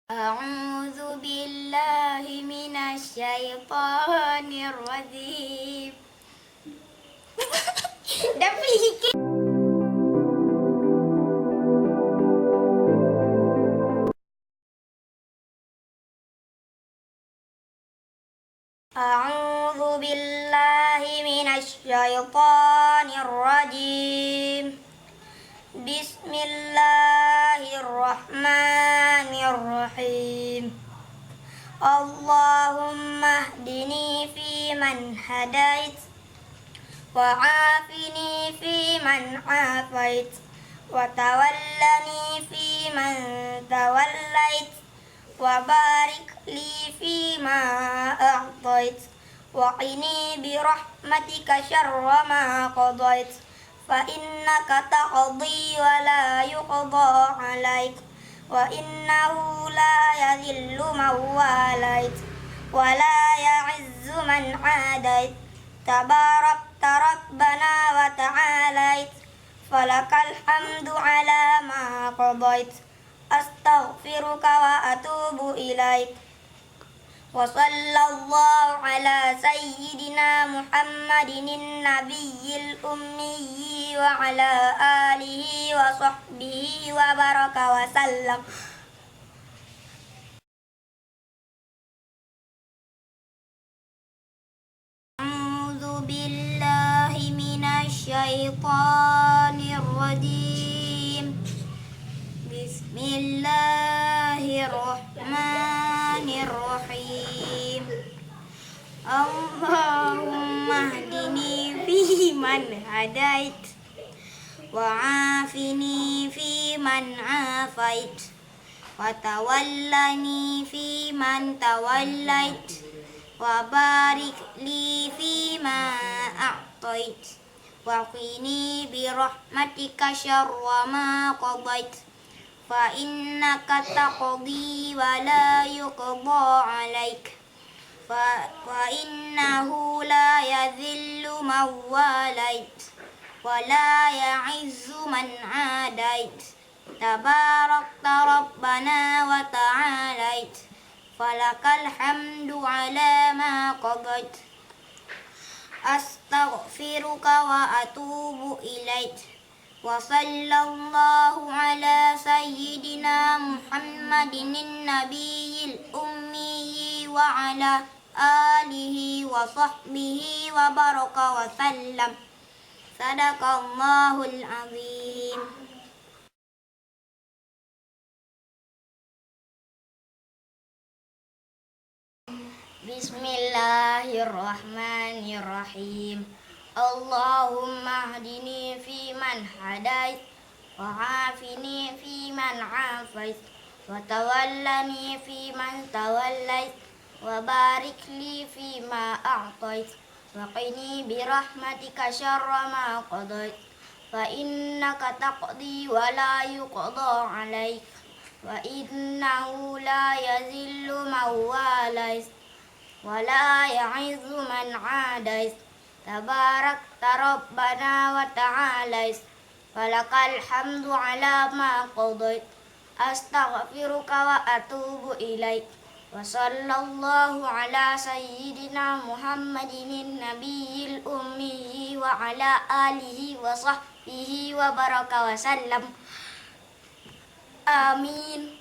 أعوذ بالله من الشيطان الرجيم. أعوذ بالله من الشيطان الرجيم. بسم الله الرحمن الرحيم. اللهم اهدني فيمن هديت وعافني فيمن عافيت وتولني فيمن توليت وبارك لي فيما أعطيت وقني برحمتك شر ما قضيت فإنك تقضي ولا يقضى عليك وإنه لا يذل من واليت ولا يعز من عاديت تباركت ربنا وتعاليت فلك الحمد على ما قضيت أستغفرك وأتوب إليك وصلى الله على سيدنا محمد النبي الأمي وعلى آله وصحبه وبارك وسلم. أعوذ بالله من الشيطان الرجيم. بسم الله الرحمن الرحيم. اللهم اهدني فيمن هديت وعافني فيمن عافيت وتولني فيمن توليت وبارك لي فيما أعطيت وقني برحمتك شر ما قضيت فإنك تقضي ولا يقضى عليك فإنه لا يذل من واليت ولا يعز من عاديت تباركت ربنا وتعاليت فلك الحمد على ما قضيت أستغفرك وأتوب إليك وصلى الله على سيدنا محمد النبي الأمي وعلى آله وصحبه وبارك وسلم. صدق الله العظيم. بسم الله الرحمن الرحيم. اللهم اهدني فيمن هديت وعافني فيمن عافيت وتولني فيمن توليت وبارك لي فيما أعطيت وقني برحمتك شر ما قضيت فإنك تقضي ولا يقضى عليك وإنه لا يذل من واليت ولا يعز من عاديت تباركت ربنا وتعاليت فلك الحمد على ما قضيت أستغفرك وأتوب إليك وصلى الله على سيدنا محمد النبي الأمي وعلى آله وصحبه وبارك وسلم. آمين.